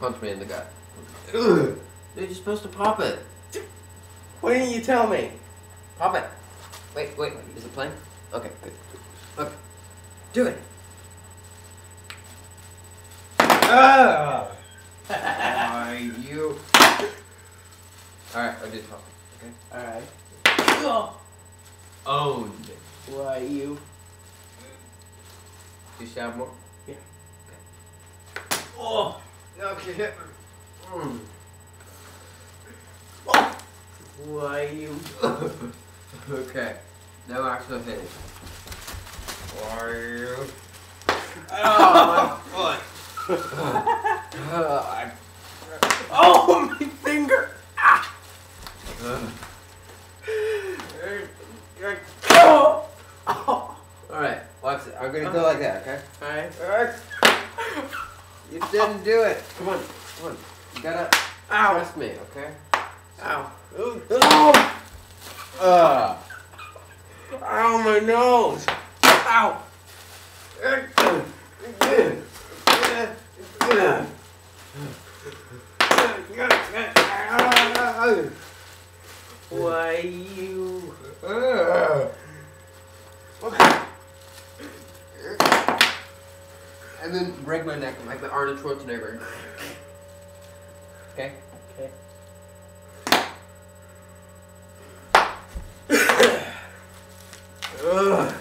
Punch me in the gut. Ugh. Dude, you're supposed to pop it. Why didn't you tell me? Pop it. Wait. Is it playing? Okay, good. Okay. Do it. Ah! Are you? Alright, I'll do pop. Okay. Alright. Owned. Why you? Do you stab more? Yeah. Okay. Oh! Okay. Mm. Why you? Okay. No actual hitting. Why you? Oh, my foot. Oh, my finger. Ah. Alright, watch it. I'm gonna go like that, okay? Alright. You didn't do it. Come on. You gotta trust me, okay? Ow. Oh! Ow, my nose. Ow. Why you? And then break my neck like the Arnold Schwarzenegger. Okay? Okay. Ugh.